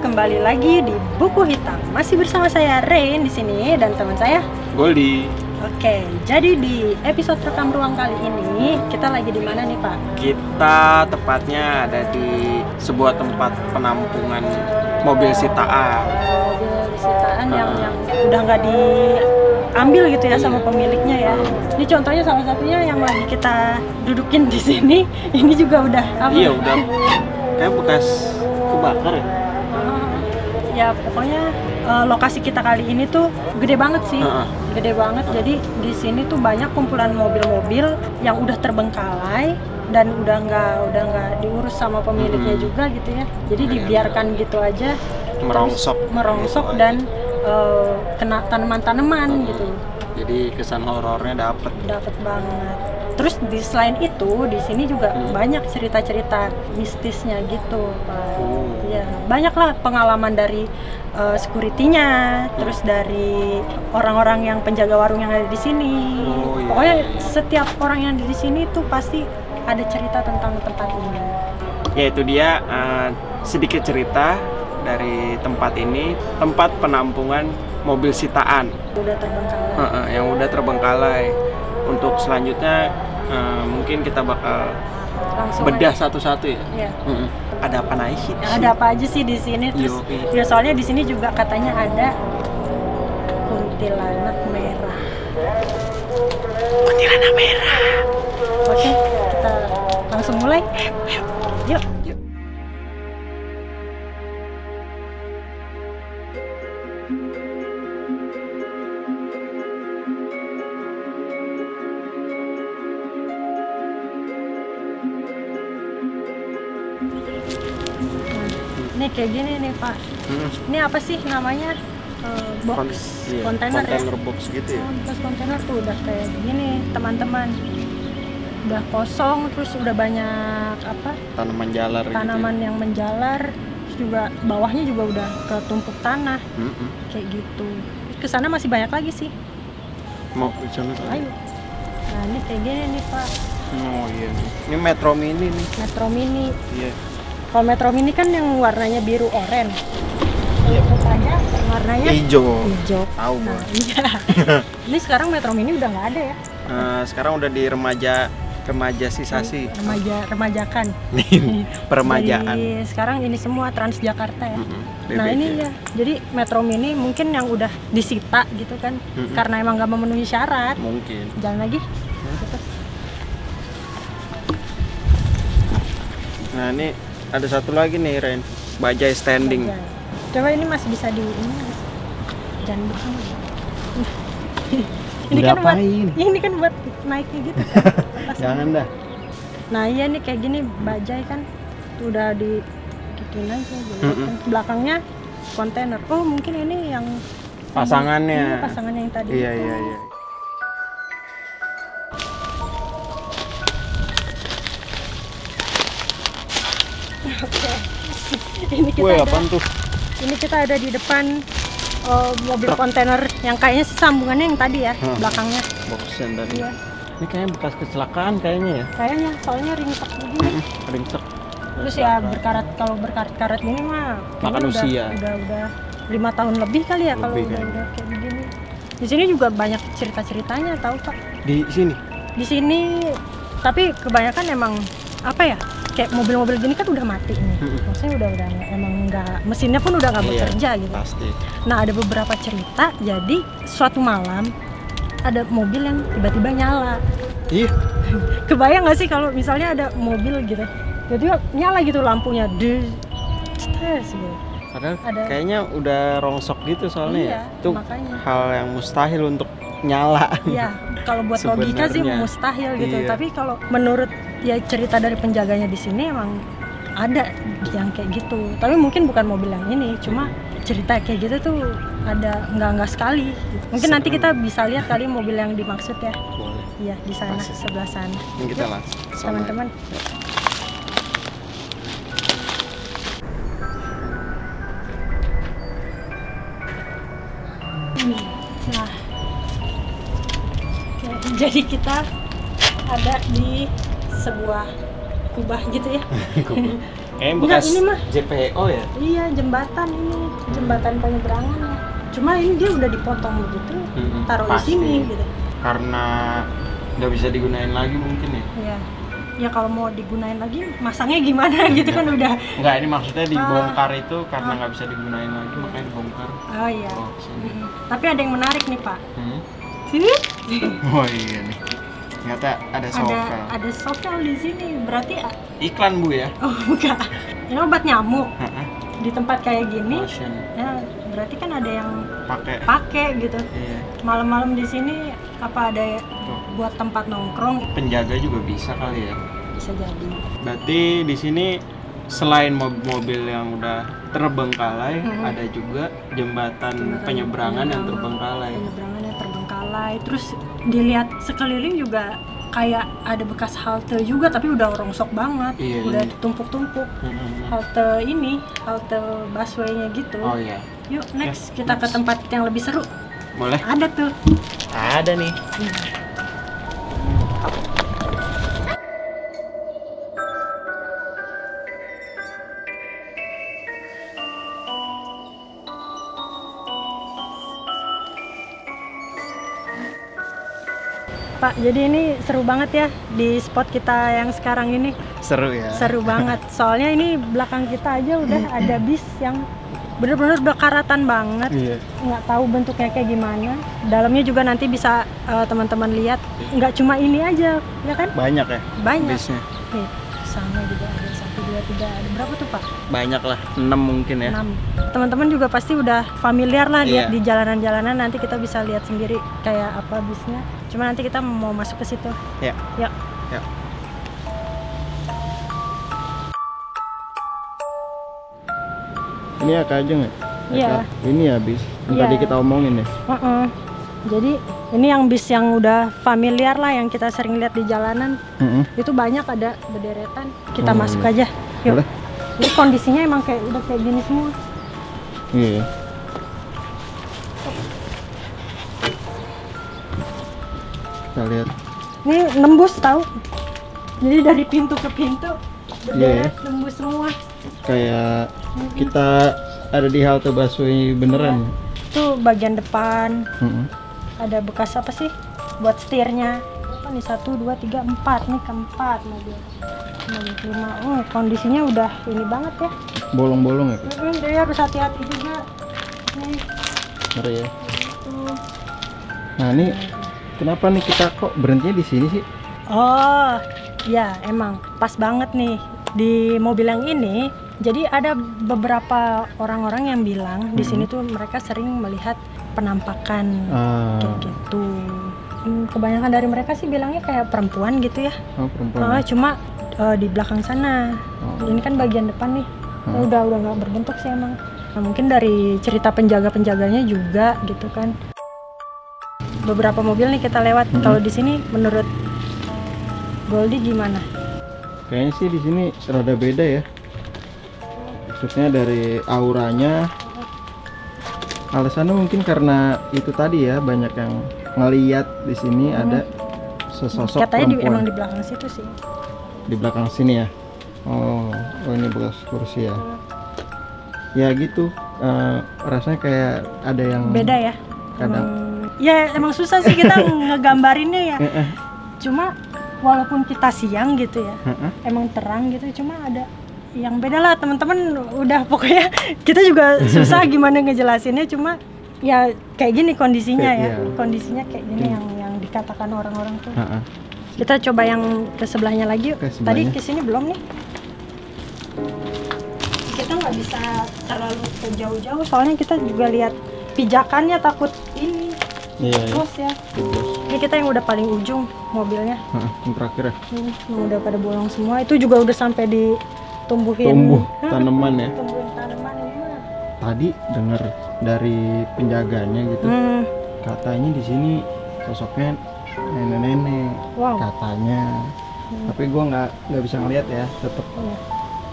kembali lagi di Buku Hitam. Masih bersama saya Rain di sini dan teman saya Goldie. Oke, jadi di episode rekam ruang kali ini kita lagi di mana nih Pak? Kita tepatnya ada di sebuah tempat penampungan mobil sitaan. Mobil sitaan yang udah nggak diambil gitu ya sama pemiliknya ya. Ini contohnya salah satunya yang lagi kita dudukin di sini. Ini juga udah apa? Iya, udah kayak bekas kebakar ya. Ya pokoknya lokasi kita kali ini tuh gede banget sih, gede banget. Jadi di sini tuh banyak kumpulan mobil-mobil yang udah terbengkalai dan udah nggak diurus sama pemiliknya juga gitu ya. Jadi dibiarkan gitu aja, merongsok dan kena tanaman-tanaman gitu. Jadi kesan horornya dapet banget. Terus selain itu di sini juga banyak cerita-cerita mistisnya gitu, Pak. Ya, banyak lah pengalaman dari security-nya, terus dari orang-orang yang penjaga warung yang ada di sini. Pokoknya setiap orang yang ada di sini tuh pasti ada cerita tentang tempat ini. Ya itu dia sedikit cerita dari tempat ini, tempat penampungan mobil sitaan. Udah terbengkalai. Yang udah terbengkalai. Untuk selanjutnya mungkin kita bakal langsung bedah aja satu-satu ya. Iya. Ada apa sih? Ada apa aja sih di sini? Terus ya soalnya di sini juga katanya ada kuntilanak merah. Kuntilanak merah. Oke, kita langsung mulai. Yuk. Ini kayak gini nih Pak. Ini apa sih namanya? Box kontainer ya? Box gitu ya? Box kontainer tuh udah kayak gini teman-teman. Udah kosong, terus udah banyak apa? Tanaman jalar. Tanaman gitu ya? yang menjalar. Terus juga bawahnya juga udah ketumpuk tanah. Kayak gitu. Kesana masih banyak lagi sih. Mau ke sana? Ayo. Nah ini kayak gini nih Pak. Oh iya nih. Ini Metro Mini nih. Metro Mini. Iya. Kalau Metro Mini kan yang warnanya biru oranye. Iya. Aja warnanya hijau. Tahu. Nah, iya. Ini sekarang Metro Mini udah nggak ada ya? Sekarang udah di remajaisasi. Remajakan. Peremajaan. Jadi sekarang ini semua Transjakarta ya. Nah ini ya. Jadi Metro Mini mungkin yang udah disita gitu kan, karena emang nggak memenuhi syarat. Mungkin. Jalan lagi. Gitu. Nah ini ada satu lagi nih Ren, bajai standing. Bajai. Coba ini masih bisa di ini. Jangan begini. Ini kan buat naiknya gitu kan. Jangan dah. Nah iya nih kayak gini bajai kan udah di gituin aja gitu. Belakangnya kontainer. Oh mungkin ini yang pasangannya. Ini pasangannya yang tadi. Iya. Oke. Ini kita Ini kita ada di depan mobil kontainer yang kayaknya sambungannya yang tadi ya, belakangnya. Boxen tadi. Iya. Ini kayaknya bekas kecelakaan kayaknya ya. Kayaknya soalnya ringsek begini. Ringsek. Terus ya kalau berkarat-karat gini mah makan usia. Udah 5 tahun lebih kali ya kalau udah kayak begini. Di sini juga banyak cerita-ceritanya tahu Pak. Di sini? Di sini tapi kebanyakan emang apa ya? Kayak mobil-mobil gini kan udah mati nih. Maksudnya udah emang nggak, mesinnya pun udah nggak bekerja gitu. Pasti. Nah ada beberapa cerita, jadi suatu malam ada mobil yang tiba-tiba nyala. Iya. Kebayang nggak sih kalau misalnya ada mobil gitu, jadi nyala gitu lampunya, gitu. Padahal kayaknya udah rongsok gitu soalnya. Iya, itu makanya hal yang mustahil untuk nyala. Iya, kalau buat logika sih mustahil gitu. Iya. Tapi kalau menurut ya cerita dari penjaganya di sini emang ada yang kayak gitu. Tapi mungkin bukan mobil yang ini, cuma cerita kayak gitu tuh ada nggak sekali. Gitu. Mungkin nanti kita bisa lihat kali mobil yang dimaksud ya. Boleh. Iya di sana, sebelah sana. Yang kita lah. Teman-teman. Nah, jadi kita ada di sebuah kubah gitu ya. Kayaknya Enggak, bekas ini mah JPO ya? iya jembatan ini, jembatan penyeberangan ya. Cuma ini dia udah dipotong begitu, taruh di Pasti. sini gitu. Karena nggak bisa digunain lagi mungkin ya? Iya. Ya kalau mau digunain lagi masangnya gimana gitu kan udah. Enggak, ini maksudnya dibongkar itu karena nggak bisa digunain lagi makanya dibongkar. Oh iya. Oh, sini. Tapi ada yang menarik nih Pak. Hmm? Sini. Oh iya nih. Ternyata ada sovel. Ada sovel di sini. Berarti Iklan Bu ya? oh enggak. Ini obat nyamuk. Heeh. Di tempat kayak gini. Lotion. Ya berarti kan ada yang Pakai. gitu. Iya. Malam-malam di sini apa ada Tuh. buat tempat nongkrong? Penjaga juga bisa kali ya. Bisa jadi. Berarti di sini selain mobil yang udah terbengkalai, ada juga jembatan penyeberangan yang terbengkalai. Penyeberangan yang terbengkalai. Terus dilihat sekeliling juga kayak ada bekas halte juga tapi udah rongsok banget. Iya, udah iya. tumpuk-tumpuk. Halte busway-nya gitu. Oh iya. Yuk next Ya, kita ke next. tempat yang lebih seru. Boleh? Ada tuh. Ada nih. Pak, jadi ini seru banget ya di spot kita yang sekarang ini. Seru ya. Seru banget. Soalnya ini belakang kita aja udah ada bis yang bener-bener udah karatan banget. Iya. Nggak tahu bentuknya kayak gimana. Dalamnya juga nanti bisa teman-teman lihat. Nggak cuma ini aja, ya kan? Banyak ya? Banyak. Bisnya. Nih, sana juga ada 1, 2, 3. Ada berapa tuh Pak? Banyak lah. 6 mungkin ya. 6. Teman-teman juga pasti udah familiar lah lihat Iya. di jalanan-jalanan. Nanti kita bisa lihat sendiri kayak apa bisnya. Cuma nanti kita mau masuk ke situ. Ya. Yuk. Ya. Ini ya Kak Ajeng ya? Iya. Ini ya bis yang Iya. tadi kita omongin ya? Jadi ini yang bis yang udah familiar lah yang kita sering lihat di jalanan. Itu banyak ada berderetan. Kita Oh, masuk iya. aja. Yuk. Boleh? Jadi kondisinya emang kayak udah kayak gini semua. Iya. Kita lihat. Ini nembus tahu. Jadi dari pintu ke pintu Iya. berderet nembus semua. Kayak kita ada di halte busway beneran. Itu bagian depan. Mm-mm. Ada bekas apa sih? Buat setirnya. Apa nih? 1, 2, 3, 4. Nih keempat mobil. 5. Oh, kondisinya udah ini banget ya. Bolong-bolong ya Kak? Dia harus hati-hati juga. Nih, Ngeri ya. tuh. Nah ini kenapa nih kita kok berhentinya di sini sih? Oh, ya emang pas banget nih di mobil yang ini. Jadi ada beberapa orang-orang yang bilang di sini tuh mereka sering melihat penampakan kayak gitu. Kebanyakan dari mereka sih bilangnya kayak perempuan gitu ya. Oh perempuan. Cuma di belakang sana. Oh. Ini kan bagian depan nih. Udah nggak berbentuk sih emang. Nah, mungkin dari cerita penjaga-penjaganya juga gitu kan. Beberapa mobil nih kita lewat. Kalau di sini menurut Goldie gimana? Kayaknya sih di sini rada beda ya. Maksudnya dari auranya. Alasannya mungkin karena itu tadi ya, banyak yang ngeliat di sini ada sesosok Katanya perempuan emang di belakang situ sih. di belakang sini ya. Oh ini bekas kursi ya. Ya gitu. Rasanya kayak ada yang Beda ya. kadang. Ya emang susah sih kita ngegambarinnya ya. Cuma walaupun kita siang gitu ya, emang terang gitu, cuma ada yang beda lah teman-teman. Udah pokoknya kita juga susah gimana ngejelasinnya, cuma ya kayak gini kondisinya ya. Iya. Kondisinya kayak gini yang dikatakan orang-orang tuh. Kita coba yang ke sebelahnya lagi yuk. Ke Tadi sebelahnya. kesini belum nih. Kita nggak bisa terlalu ke jauh-jauh soalnya kita juga lihat pijakannya takut ini Iya ya. bos ya. Ini kita yang udah paling ujung mobilnya. Yang terakhir ya. Yang udah pada bolong semua. Itu juga udah sampai ditumbuhin. Tumbuh tanaman ya. Tumbuhin tanaman ini mah. Tadi dengar dari penjaganya gitu. Katanya di sini sosoknya nenek-nenek. Wow. Katanya. Tapi gua nggak bisa ngeliat ya, tetep. Iya.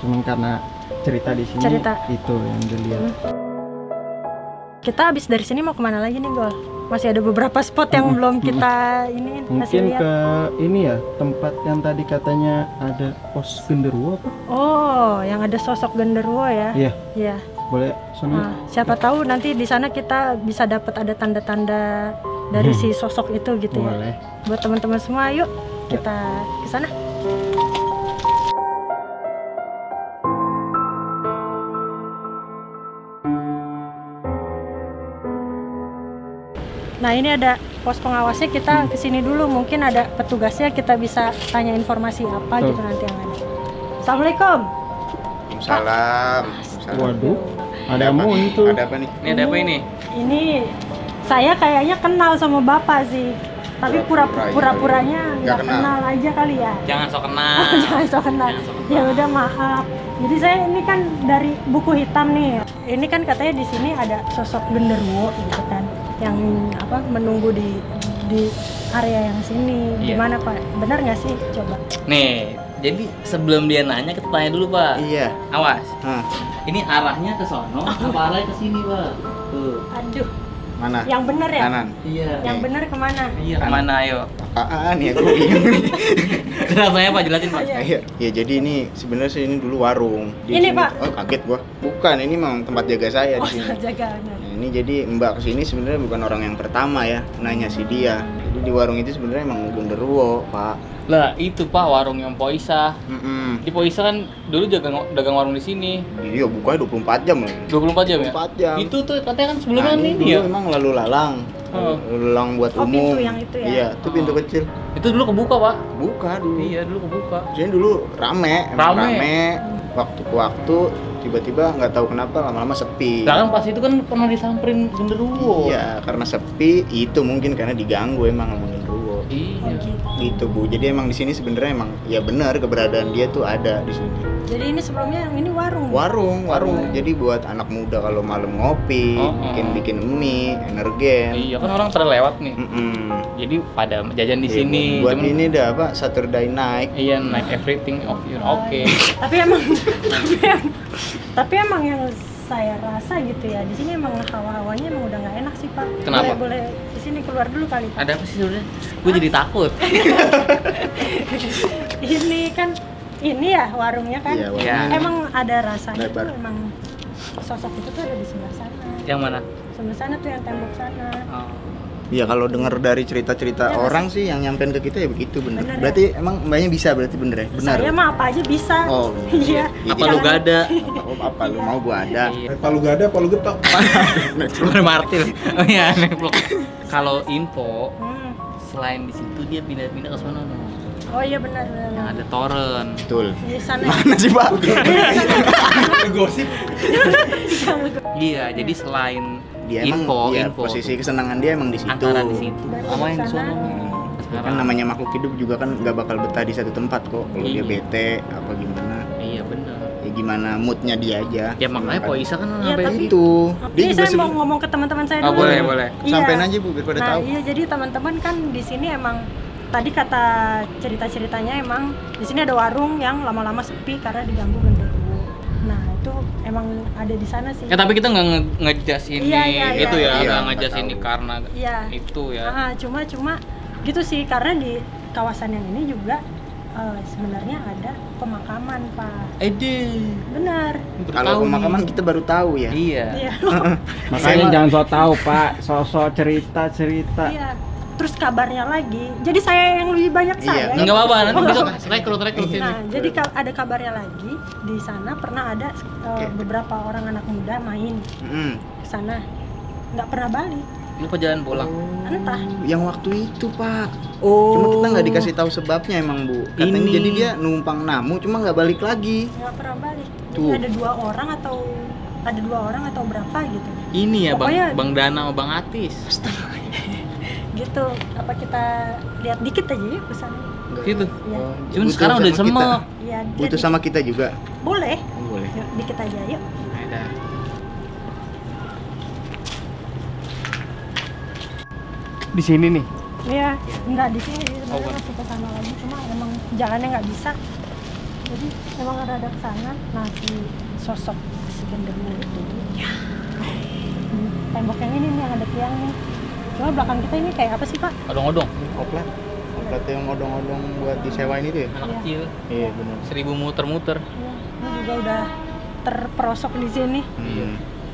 Cuman karena cerita di sini Cerita. itu yang dilihat. Kita habis dari sini mau kemana lagi nih Gol? masih ada beberapa spot yang belum kita ini kasih Mungkin lihat. ke ini ya, tempat yang tadi katanya ada pos genderuwo apa? Oh, yang ada sosok genderuwo ya? Iya, Iya. boleh sana. Nah, siapa tahu nanti di sana kita bisa dapat ada tanda-tanda dari si sosok itu gitu ya. Boleh. Buat teman-teman semua, yuk kita ke sana. Nah, ini ada pos pengawasnya, kita kesini dulu, mungkin ada petugasnya, kita bisa tanya informasi apa gitu nanti yang ada. Assalamualaikum. Salam. Waduh, ada apa? muncul. Ada apa nih? Ini ada apa ini? Ini saya kayaknya kenal sama Bapak sih, tapi pura-puranya nggak Nggak kenal. kenal aja kali ya. Jangan sok kenal. Jangan so kenal. Ya udah, maaf. Jadi saya ini kan dari buku hitam nih. Ini kan katanya di sini ada sosok genderuwo gitu kan, yang apa menunggu di area yang sini. Iya. Gimana Pak? Benar nggak sih? Coba. Nih, jadi sebelum dia nanya kita tanya dulu Pak. Iya. Awas. Hah, Ini arahnya ke sono apa arahnya ke sini Pak? Tuh. Aduh, mana? yang benar ya? Kanan. Iya. Yang benar kemana? Iya, kemana ayo? Apaan ya, gue bingung nih. Rasanya Pak, jelasin Pak. Iya. Ya jadi ini sebenarnya sih ini dulu warung. Ini, sini- Pak? Oh, kaget gua. Bukan, ini memang tempat jaga saya Oh, di sini. jaga benar. Nah, ini jadi Mbak kesini sebenarnya bukan orang yang pertama ya nanya si dia. Jadi di warung itu sebenarnya emang genderuwo, Pak. Lah, itu Pak warung yang Poisa. Mm-mm. Di Poisa kan dulu dagang warung di sini. Iya, bukanya 24 jam lagi. 24 jam ya? 24 jam. Itu tuh katanya kan sebelumnya Nah, ini dulu ya. emang lalu lalang. Oh. Lalu lalang buat Oh, umum. pintu yang itu ya? Iya, itu pintu Oh. kecil. Itu dulu kebuka Pak. Buka dulu. Iya, dulu kebuka. Jadi dulu rame, emang Rame. rame. Waktu ke waktu tiba-tiba nggak tahu kenapa lama-lama sepi. Lah kan pas itu kan pernah disamperin genderuwo. Iya, karena sepi itu mungkin karena diganggu emang sama genderuwo. Oh, Iya. gitu. Gitu Bu. Jadi emang di sini sebenarnya emang ya benar keberadaan dia tuh ada di sini. Jadi ini sebelumnya yang ini warung. Warung. Jadi buat anak muda kalau malam ngopi, Oh, oh. bikin mie, energen. Iya kan orang pada lewat nih. Mm-mm. Jadi pada jajan di Iya, sini. Buat Cuman- ini dah apa Saturday night. Iya, naik everything of your oke. Tapi emang tapi emang yang saya rasa gitu ya, di sini emang hawa-hawanya emang udah nggak enak sih Pak. Kenapa? Boleh di sini keluar dulu kali Pak. Ada apa sih sebenarnya? Gue jadi takut. Ini kan ini ya warungnya kan. Iya, Iya. Emang ada rasanya Lebar. tuh, emang sosok itu tuh ada di sebelah sana. Yang mana? Sebelah sana tuh yang tembok sana. Oh. Iya kalau dengar dari cerita-cerita Iya, orang sih yang nyampein ke kita ya begitu bener. Bener, ya? Berarti emang mbaknya bisa berarti bener ya? Benar. Saya mah apa aja bisa. Oh, Iya. Apa lu gak ada? Apa lu mau gua ada? Iya. Palu gak ada, palu getok. Keluar martil. Oh iya, naik blok. Kalau info Hmm. selain di situ dia pindah-pindah ke sana no. Oh iya benar benar. Yang ada toren. Betul. Di sana. Mana sih Pak? Gosip. Iya, jadi selain Dia emang iya, info posisi kesenangan dia emang di situ. antara di situ. Berarti Sama yang di di sana. sono. Kan namanya makhluk hidup juga kan nggak bakal betah di satu tempat kok. Kalau dia Iya. bete apa gimana? Iya benar. Ya gimana moodnya dia aja. Ya makanya Poisa kan Iya, sampai tapi- itu. Dia Ini juga saya mau ngomong ke teman-teman saya Oh, dulu. boleh, boleh. Iya. sampein aja Bu biar pada Nah, tahu. iya jadi teman-teman kan di sini emang tadi kata cerita-ceritanya emang di sini ada warung yang lama-lama sepi karena diganggu genderuwo. Nah, itu emang ada di sana sih. Ya tapi kita nggak ngejas ini Iya, iya, itu iya. ya, Iya, nggak nggak ngejas tahu. ini karena Iya. itu ya. Cuma gitu sih karena di kawasan yang ini juga sebenarnya ada pemakaman, Pak. Benar. Kalau pemakaman kita baru tahu ya. Iya. Iya. Makanya Saya- jangan so tahu Pak, sosok cerita. Iya. Terus kabarnya lagi. Jadi saya yang lebih banyak Iya. saya. Enggak apa-apa, nanti Oh, besok nggak rekrut sini. Nah, jadi ada kabarnya lagi di sana pernah ada beberapa orang anak muda main Mm. ke sana, nggak pernah balik. Lupa jalan pulang. Entah. Yang waktu itu Pak. Oh. Cuma kita nggak dikasih tahu sebabnya emang Bu. Katanya Ini. jadi dia numpang namu cuma nggak balik lagi. Nggak pernah balik. Jadi Tuh. ada dua orang atau berapa gitu. Ini ya Pokoknya- Bang Dana sama Bang Atis. Gitu. Apa kita lihat dikit aja yuk ke sana. Gitu. Iya. Cuman Butuh sekarang udah sama kita. semek. Iya, Butuh lihat sama kita juga. dikit. Boleh. Boleh. Yuk, dikit aja yuk. Ada. Di sini nih. Iya, enggak di sini sebenarnya bukan. masih ke sana lagi, cuma emang jalannya nggak bisa. Jadi emang ada ke sana. Nah, si sosok si genderuwo itu. Ya. Tembok yang ini nih yang ada tiang nih. Cuma belakang kita ini kayak apa sih Pak? Odong-odong. Oplet. Oplet yang odong-odong buat disewain itu ya? Anak Iya. kecil. Iya benar. 1000 muter-muter. Iya, ini juga udah terperosok di sini.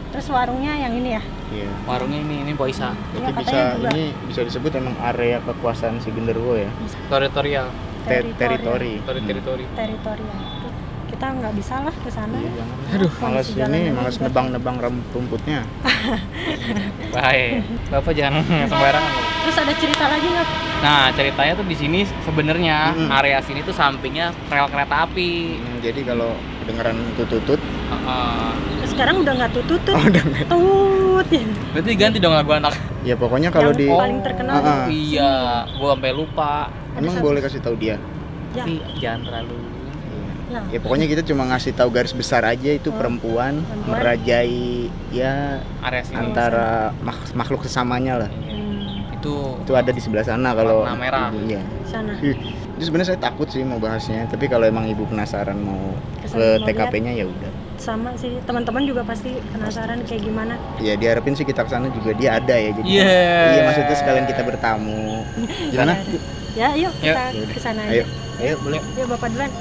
Terus warungnya yang ini ya? Iya. Warungnya ini Boisa. Berarti Iya, bisa katanya juga. ini bisa disebut emang area kekuasaan si genderuwo ya? Teritorial. Teritori. Teritori. Teritorial. Kita nggak bisa lah ke sana. Iya, jangan. Aduh, Malas ini, malas nebang-nebang rumputnya. Baik. Bapak jangan sembarangan. Terus ada cerita lagi nggak? Nah, ceritanya tuh di sini sebenarnya Mm-mm. area sini tuh sampingnya rel kereta api. Jadi kalau kedengeran tutut, Heeh. Sekarang udah nggak tutut. oh udah nggak. Tut. Berarti ganti dong lagu anak. Ya pokoknya kalau Yang di paling terkenal Ah, ah. Iya, gua sampai lupa. emang Ada boleh kasih tahu dia. Ya. Tapi jangan terlalu. Ya. Ya pokoknya kita cuma ngasih tahu garis besar aja itu perempuan merajai ya Area sini. antara makhluk sesamanya lah. Itu Itu ada di sebelah sana kalau Warna merah. Ibu, iya. Sana. Itu sebenarnya saya takut sih mau bahasnya, tapi kalau emang ibu penasaran mau Kesana ke mau TKP-nya ya udah. Sama sih, teman-teman juga pasti penasaran kayak gimana. Ya diharapin sih kita kesana juga dia ada ya jadi. Iya. Iya maksudnya sekalian kita bertamu. Gimana? Ya, yuk kita Yaudah. ke sana Ayo, aja. ayo boleh. Yuk Bapak duluan.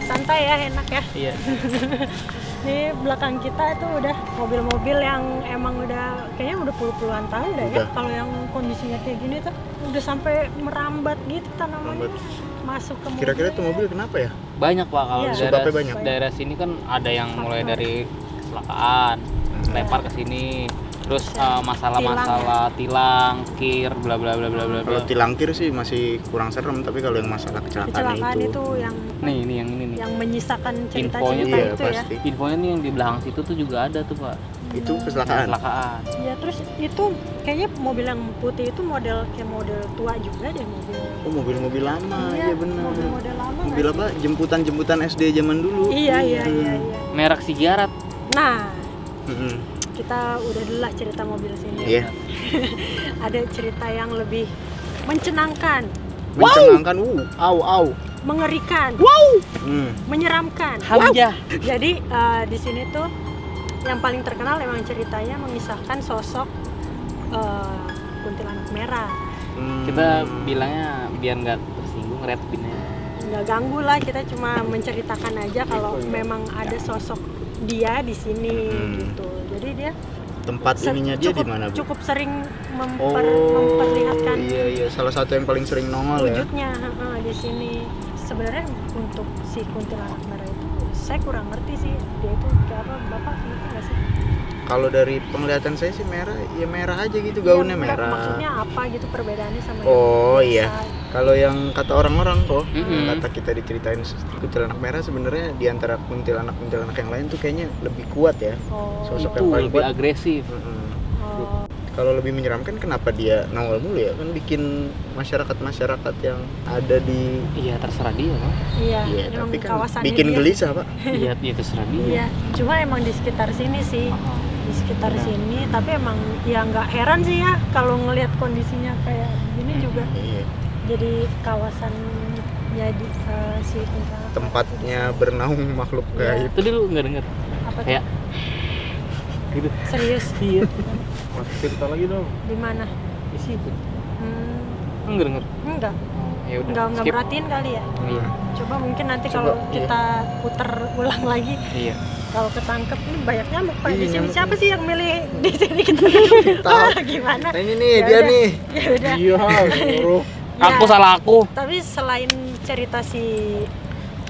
Santai ya, enak ya. Iya. Di belakang kita itu udah mobil-mobil yang emang udah kayaknya udah puluhan tahun deh ya. Udah. Kalau yang kondisinya kayak gini tuh udah sampai merambat gitu tanamannya. Merambat. Masuk ke mobil. Kira-kira tuh mobil kenapa ya? Banyak Pak kalau Iya. di Sebabnya banyak. daerah sini kan ada yang mulai dari kecelakaan, lempar ke sini. Terus masalah-masalah tilang, kir, bla bla bla bla bla. Kalau tilangkir sih masih kurang serem, tapi kalau yang masalah kecelakaan Kecelakaan itu yang Nih yang ini nih. yang menyisakan Infonya cerita-cerita iya itu ya. pasti. Infonya nih yang di belakang situ tuh juga ada tuh Pak. Itu kecelakaan. Kecelakaan. Ya terus itu kayaknya mobil yang putih itu model kayak model tua juga deh mobil. Oh mobil-mobil lama, iya benar. Mobil-mobil lama. Mobil nggak apa? Jemputan-jemputan SD zaman dulu. sih? Iya iya iya. Merek Sigarat. Nah Mm-mm. kita udah dulu lah cerita mobil sini. Iya. Ada cerita yang lebih mencenangkan, Mencengangkan, au. mengerikan, Hmm. menyeramkan. Hamzah. Jadi di sini tuh yang paling terkenal emang ceritanya mengisahkan sosok kuntilanak merah. Hmm. Kita bilangnya biar nggak tersinggung red pinnya. Nggak ganggu lah, kita cuma menceritakan aja kalau memang ada sosok dia di sini gitu. Jadi dia tempat ininya dia di mana, Bu? cukup sering Oh, memperlihatkan iya, salah satu yang paling sering nongol ya. wujudnya di sini. Sebenarnya untuk si kuntilanak merah itu saya kurang ngerti sih, dia itu kayak apa, Bapak ngerti nggak sih? Kalau dari penglihatan saya sih merah, ya merah aja gitu gaunnya Ya, merah. maksudnya apa gitu perbedaannya sama Oh, yang iya. biasa? Kalau yang kata orang-orang kok, Mm-mm. kata kita diceritain kuntilanak merah sebenarnya di antara kuntilanak yang lain tuh kayaknya lebih kuat ya. Oh, Sosok Itu yang paling lebih kuat. agresif. Mm-mm. oh. Kalau lebih menyeramkan kenapa dia nongol mulu ya? Kan bikin masyarakat yang ada di Iya terserah dia Pak. Iya, iya, emang tapi kan kawasannya bikin dia. gelisah, Pak. Iya terserah dia. Iya, cuma emang di sekitar sini sih, di sekitar sini. Tapi emang ya nggak heran sih ya kalau ngelihat kondisinya kayak gini juga. Iya. Jadi kawasannya di si kuntilanak Tempatnya bernaung makhluk Iya. gaib. Tadi lu nggak denger? apa tuh? Kayak gitu. Serius Iya. Cerita lagi dong. di mana? Di situ. Hmm, Enggak denger. enggak, Ya udah. nggak skip. merhatiin kali ya. Iya. Coba mungkin nanti Coba, kalau iya. kita puter ulang lagi, Iya. kalau ketangkep ini banyak nyamuk Pak di Iya, sini. nyamuk. Siapa sih yang milih di sini kita? Gimana? Nah, ini nih Ya dia udah. nih. Ya udah. Iya, suruh. Aku Ya, salah aku. Tapi selain cerita si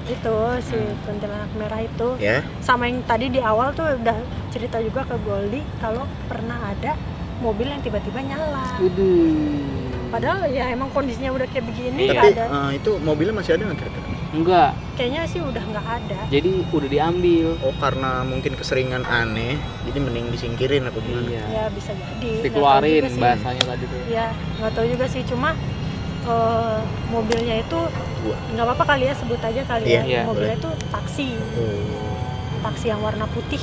itu si kuntilanak merah itu, Ya. sama yang tadi di awal tuh udah cerita juga ke Goldie kalau pernah ada mobil yang tiba-tiba nyala. Padahal ya emang kondisinya udah kayak begini Iya. nggak Tapi ada. itu mobilnya masih ada nggak kira-kira? Enggak. Kayaknya sih udah nggak ada. Jadi udah diambil. Oh karena mungkin keseringan aneh, jadi mending disingkirin apa gimana? Iya. Ya bisa jadi. Nggak tahu Dikeluarin juga sih. bahasanya tadi tuh. Ya nggak tahu juga sih, cuma mobilnya itu Dua. nggak apa-apa kali ya sebut aja kali Iya, ya. iya, Mobilnya itu taksi. Oh. taksi yang warna putih.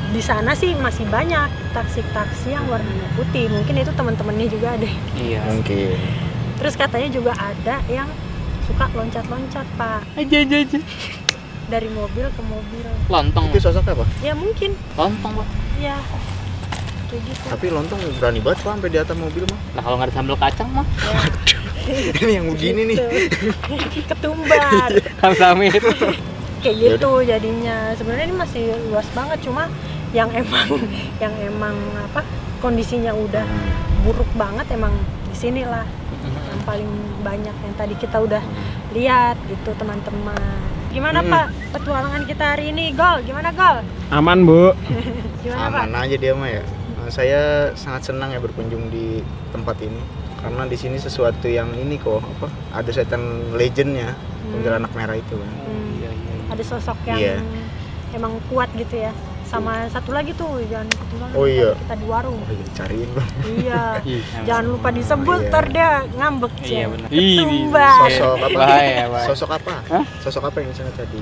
Di sana sih masih banyak taksi-taksi yang warnanya putih. Mungkin itu teman-temannya juga ada. Iya. Mungkin. Terus katanya juga ada yang suka loncat-loncat, Pak. Aja. Dari mobil ke mobil. Lontong. Itu sosok apa? Ya mungkin. Lontong, Pak. Ya. Kayak gitu. Tapi lontong berani banget Pak sampai di atas mobil mah. Nah, kalau nggak ada sambal kacang mah. Ini yang begini nih. Ketumbar. Amit. Kayak gitu jadinya. Sebenarnya ini masih luas banget, cuma yang emang apa kondisinya udah buruk banget emang di sini lah yang paling banyak yang tadi kita udah lihat gitu teman-teman. Gimana Pak petualangan kita hari ini? Gol, gimana Gol? Aman, Bu. Gimana Pak? Aman aja dia mah ya. Saya sangat senang ya berkunjung di tempat ini karena di sini sesuatu yang ini kok apa? Ada setan legendnya, kuntilanak merah itu kan. Ada sosok yang emang kuat gitu ya. Sama satu lagi tuh jangan ketinggalan. Oh iya. Kita di warung. Oh iya, cariin Bang. Iya. Jangan lupa disebut, ntar dia ngambek Iya, ya. benar. Ketumbar. Sosok apa? Bahaya. Sosok apa? Sosok apa yang di sana tadi?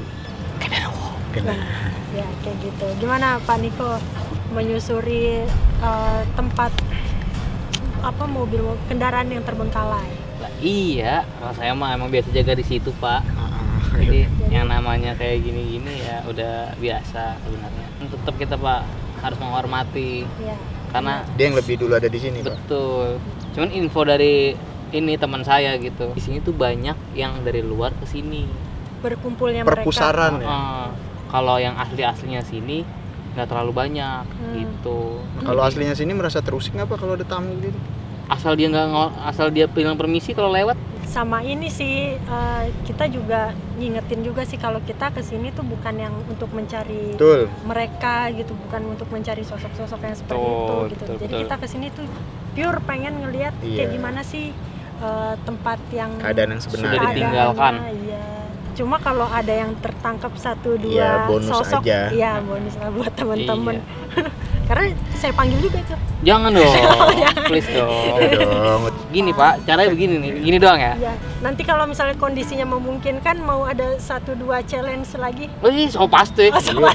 Ya kayak gitu. Gimana Pak Niko menyusuri tempat apa mobil kendaraan yang terbengkalai? Lah, iya, kalau saya mah emang biasa jaga di situ, Pak. Jadi yang namanya kayak gini-gini ya udah biasa sebenarnya. Tetap kita Pak harus menghormati. Iya. Karena Dia yang lebih dulu ada di sini, Pak. betul. Cuman info dari ini teman saya gitu. Di sini tuh banyak yang dari luar ke sini. Berkumpulnya Perpusaran ya. Kalau yang asli-aslinya sini nggak terlalu banyak gitu. Kalau aslinya sini merasa terusik nggak Pak kalau ada tamu gitu? Asal dia bilang permisi kalau lewat. Sama ini sih kita juga ngingetin juga sih kalau kita kesini tuh bukan yang untuk mencari Betul. mereka gitu, bukan untuk mencari sosok-sosok yang seperti Betul, itu gitu. betul, Jadi betul. kita kesini tuh pure pengen ngelihat kayak gimana sih tempat yang Keadaan yang sebenarnya. Sudah ditinggalkan. Iya. Cuma kalau ada yang tertangkap satu dua Iya, bonus sosok, aja. ya bonus lah buat teman-teman. Iya. Karena saya panggil juga itu. Jangan dong, please dong. Dong. Gini Pak, caranya begini nih, gini doang ya. Iya. Nanti kalau misalnya kondisinya memungkinkan mau ada 1-2 challenge lagi. Oh pasti. Pasti. Nah,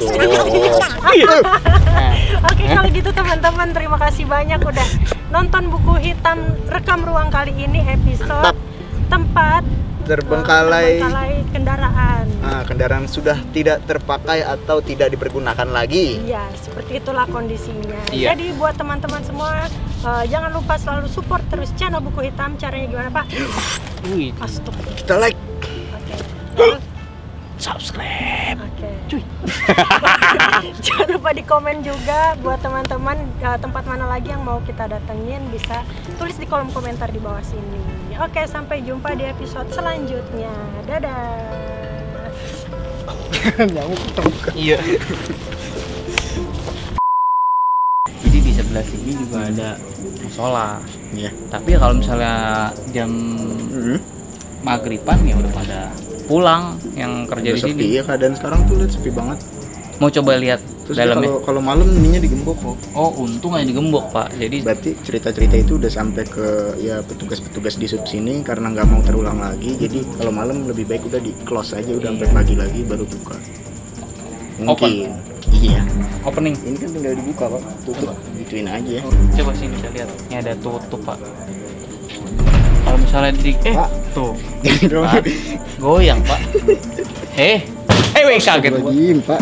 Oke, kalau gitu teman-teman terima kasih banyak udah nonton Buku Hitam Rekam Ruang kali ini episode tempat Terbengkalai. kendaraan. Kendaraan sudah tidak terpakai atau tidak dipergunakan lagi. Iya, seperti itulah kondisinya. Iya. Jadi buat teman-teman semua jangan lupa selalu support terus channel Buku Hitam. Caranya gimana Pak? wih, Astagfirullah. Kita like. Oke. Terus, subscribe. Oke. Cuy. Jangan lupa di komen juga buat teman-teman tempat mana lagi yang mau kita datengin, bisa tulis di kolom komentar di bawah sini. Oke, sampai jumpa di episode selanjutnya. Dadah. Nyamuk terbuka. Iya. Jadi di sebelah sini juga ada musola. Iya. Tapi kalau misalnya jam maghriban ya udah pada pulang yang kerja di sini. Iya, keadaan sekarang tuh lihat sepi banget. Mau coba lihat Terus dalamnya. kalau malam ininya digembok kok. Oh, untung aja digembok Pak. Jadi Berarti cerita-cerita itu udah sampai ke ya petugas-petugas di sub sini karena nggak mau terulang lagi. Jadi kalau malam lebih baik udah di close aja, udah sampai pagi lagi baru buka. Mungkin. Iya. opening. Ini kan tinggal dibuka Pak. Tutup. Gituin aja. Coba sini kita lihat. Ini ada tutup Pak. Kalau misalnya di Pak. tuh Jadi dong. Pak, goyang Pak. WK gitu. Pak.